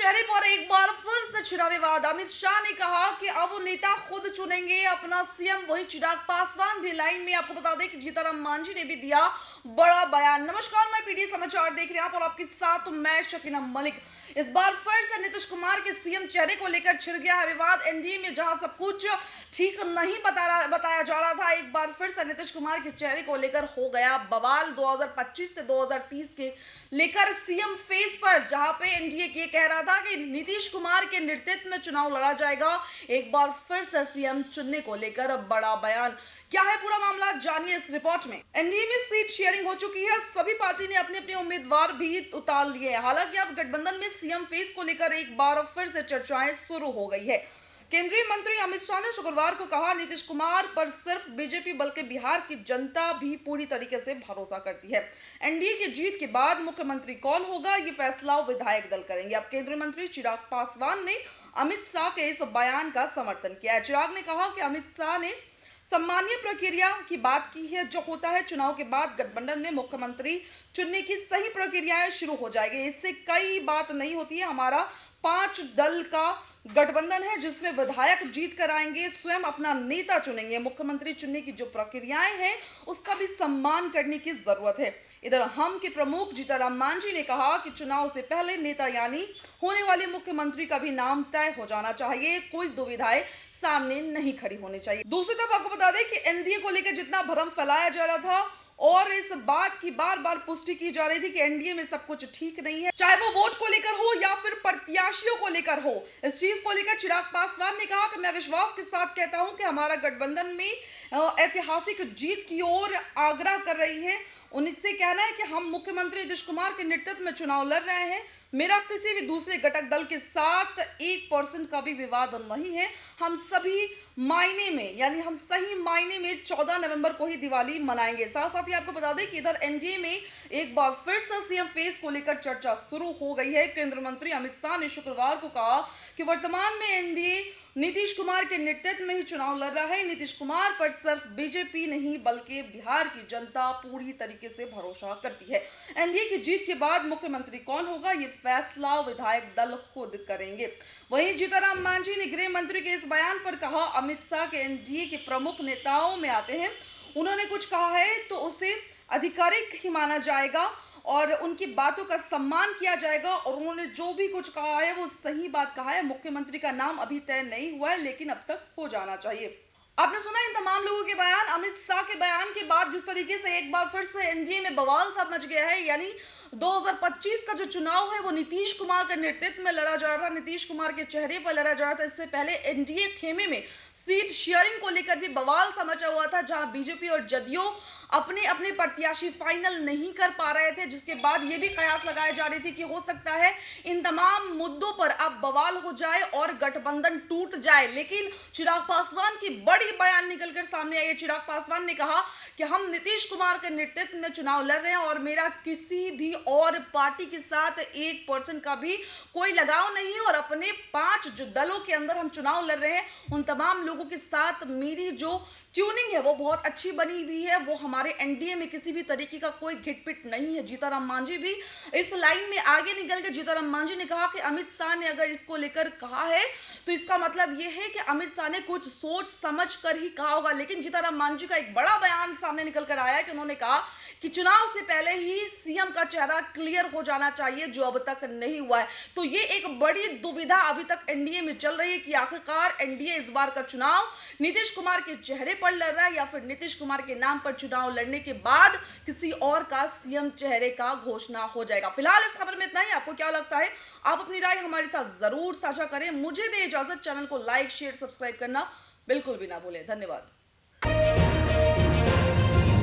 चेहरे पर एक बार फिर से छिड़ा विवाद। अमित शाह ने कहा कि अब नेता खुद चुनेंगे अपना सीएम। वही चिराग पासवान भी लाइन में। आपको बता दें कि जीतनराम मांझी ने भी दिया बड़ा बयान। नमस्कार, मैं पीटी समाचार देख रहे हैं आप और आपके साथ मैं शकीना मलिक। इस बार फिर से नीतीश कुमार के सीएम चेहरे को लेकर छिड़ गया है विवाद। एनडीए में जहां सब कुछ ठीक नहीं बताया जा रहा था, एक बार फिर से नीतीश कुमार के चेहरे को लेकर हो गया बवाल। 2025 से 2030 के लेकर सीएम फेज पर, जहां पे एनडीए ये कह रहा था कि नीतीश कुमार के नेतृत्व में चुनाव लड़ा जाएगा, एक बार फिर से सीएम चुनने को लेकर बड़ा बयान। क्या है पूरा मामला, जानिए इस रिपोर्ट में। एनडीए में सीट शेयरिंग हो चुकी है, सभी पार्टी ने अपने अपने उम्मीदवार भी उतार लिए हैं। हालांकि अब गठबंधन में सीएम फेज को लेकर एक बार फिर से चर्चाएं शुरू हो गई है। केंद्रीय मंत्री अमित शाह ने शुक्रवार को कहा, नीतीश कुमार पर सिर्फ बीजेपी बल्कि बिहार की जनता भी पूरी तरीके से भरोसा करती है। एनडीए की जीत के बाद मुख्यमंत्री कौन होगा, ये फैसला विधायक दल करेंगे। अब केंद्रीय मंत्री चिराग पासवान ने अमित शाह के इस बयान का समर्थन किया है। चिराग ने कहा कि अमित शाह ने सामान्य प्रक्रिया की बात की है, जो होता है चुनाव के बाद गठबंधन में मुख्यमंत्री चुनने की सही प्रक्रियाएं शुरू हो जाएगी। इससे कई बात नहीं होती है। हमारा 5 दल का गठबंधन है जिसमें विधायक जीत कर आएंगे, स्वयं अपना नेता चुनेंगे। मुख्यमंत्री चुनने की जो प्रक्रियाएं हैं उसका भी सम्मान करने की जरूरत है। इधर हम के प्रमुख जीतनराम मांझी ने कहा कि चुनाव से पहले नेता यानी होने वाले मुख्यमंत्री का भी नाम तय हो जाना चाहिए, कोई दुविधाएं सामने नहीं खड़ी होनी चाहिए। दूसरी तरफ आपको बता दें कि एनडीए को लेकर जितना भ्रम फैलाया जा रहा था और इस बात की बार बार पुष्टि की जा रही थी कि एनडीए में सब कुछ ठीक नहीं है, चाहे वो वोट को लेकर हो या फिर प्रत्याशियों को लेकर हो, इस चीज को लेकर चिराग पासवान ने कहा कि मैं विश्वास के साथ कहता हूं कि हमारा गठबंधन में ऐतिहासिक जीत की ओर आग्रह कर रही है। उनसे कहना है कि हम मुख्यमंत्री नीतीश कुमार के नेतृत्व में चुनाव लड़ रहे हैं। मेरा किसी भी दूसरे घटक दल के साथ 1% का भी विवाद नहीं है। हम सभी मायने में यानी हम सही मायने में 14 नवंबर को ही दिवाली मनाएंगे। साथ साथ ही आपको बता दें कि इधर एनडीए में एक बार फिर से सीएम फेस को लेकर चर्चा शुरू हो गई है। केंद्रीय मंत्री अमित शाह ने शुक्रवार को कहा कि वर्तमान में एनडीए नीतीश कुमार के नेतृत्व में ही चुनाव लड़ रहा है। नीतीश कुमार पर सिर्फ बीजेपी नहीं बल्कि बिहार की जनता पूरी तरीके से भरोसा करती है। एनडीए की जीत के बाद मुख्यमंत्री कौन होगा, ये फैसला विधायक दल खुद करेंगे। वहीं जीतनराम मांझी ने गृह मंत्री के इस बयान पर कहा, अमित शाह के एनडीए के प्रमुख नेताओं में आते हैं, उन्होंने कुछ कहा है तो उसे आधिकारिक ही माना जाएगा और उनकी बातों का सम्मान किया जाएगा और उन्होंने जो भी कुछ कहा है वो सही बात कहा है। मुख्यमंत्री का नाम अभी तय नहीं हुआ है लेकिन अब तक हो जाना चाहिए। आपने सुना इन तमाम लोगों के बयान। अमित शाह के बयान के बाद जिस तरीके से एक बार फिर से एनडीए में बवाल सा मच गया है, यानी 2025 का जो चुनाव है वो नीतीश कुमार के नेतृत्व में लड़ा जा रहा था, नीतीश कुमार के चेहरे पर लड़ा जा रहा था। इससे पहले एनडीए खेमे में सीट शेयरिंग को लेकर भी बवाल सा मचा हुआ था, जहां बीजेपी और जदयू अपने अपने प्रत्याशी फाइनल नहीं कर पा रहे थे, जिसके बाद ये भी कयास लगाए जा रही थी कि हो सकता है इन तमाम मुद्दों पर अब बवाल हो जाए और गठबंधन टूट जाए। लेकिन चिराग पासवान की बड़ी बयान निकलकर सामने आई है। चिराग पासवान ने कहा कि हम नीतीश कुमार के नेतृत्व में चुनाव लड़ रहे हैं और मेरा किसी भी और पार्टी के साथ 1% का भी कोई लगाव नहीं है और अपने 5 जो दलों के अंदर हम चुनाव लड़ रहे हैं उन तमाम लोगों के साथ मेरी जो ट्यूनिंग है वो बहुत अच्छी बनी हुई है। वो हमारे एनडीए में किसी भी तरीके का कोई घिटपिट नहीं है। जीतनराम मांझी भी इस लाइन में आगे निकल के जीतनराम मांझी ने कहा कि अमित शाह ने अगर इसको लेकर कहा है तो इसका मतलब ये है कि अमित शाह ने कुछ सोच समझ कर ही कहा होगा। लेकिन जीतनराम मांझी का एक बड़ा बयान सामने निकल कर आया है कि उन्होंने कहा कि चुनाव से पहले ही सीएम का चेहरा क्लियर हो जाना चाहिए, जो अब तक नहीं हुआ है। तो ये एक बड़ी दुविधा अभी तक एनडीए में चल रही है कि आखिरकार एनडीए इस बार का चुनाव नीतीश कुमार के चेहरे पर लड़ रहा है या फिर नीतीश कुमार के नाम पर चुनाव लड़ने के बाद किसी और का सीएम चेहरे का घोषणा हो जाएगा। फिलहाल इस खबर में इतना ही। आपको क्या लगता है, आप अपनी राय हमारे साथ जरूर साझा करें। मुझे दे इजाजत, चैनल को लाइक शेयर सब्सक्राइब करना बिल्कुल भी ना भूलें। धन्यवाद।